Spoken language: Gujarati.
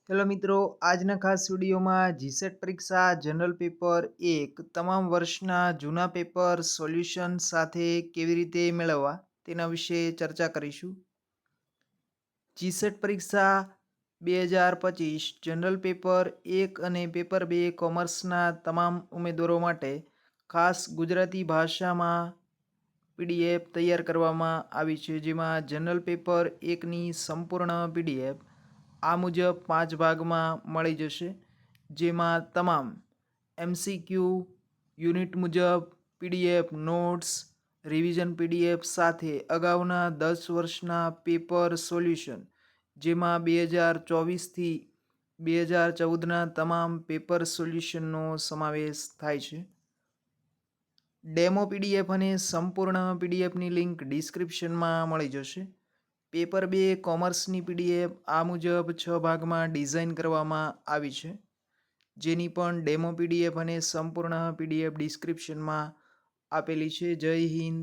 હેલો મિત્રો, આજના ખાસ વિડીયોમાં જીસેટ પરીક્ષા જનરલ પેપર 1 તમામ વર્ષના જૂના પેપર સોલ્યુશન સાથે કેવી રીતે મેળવવા તેના વિશે ચર્ચા કરીશું. જીસેટ પરીક્ષા 2025 જનરલ પેપર 1 અને પેપર 2 કોમર્સના તમામ ઉમેદવારો માટે ખાસ ગુજરાતી ભાષામાં પીડીએફ તૈયાર કરવામાં આવી છે, જેમાં જનરલ પેપર 1ની સંપૂર્ણ પીડીએફ આ મુજબ 5 ભાગમાં મળી જશે, જેમાં તમામ એમસીક્યુ યુનિટ મુજબ પીડીએફ નોટ્સ, રિવિઝન પીડીએફ સાથે અગાઉના 10 વર્ષના પેપર સોલ્યુશન, જેમાં 2024થી 2014ના તમામ પેપર સોલ્યુશનનો સમાવેશ થાય છે. ડેમો પીડીએફ અને સંપૂર્ણ પીડીએફની લિંક ડિસ્ક્રિપ્શનમાં મળી જશે. પેપર 2 કોમર્સની પીડીએફ આ મુજબ 6 ભાગમાં ડિઝાઇન કરવામાં આવી છે, જેની પણ ડેમો પીડીએફ અને સંપૂર્ણ પીડીએફ ડિસ્ક્રિપ્શનમાં આપેલી છે. જય હિન્દ,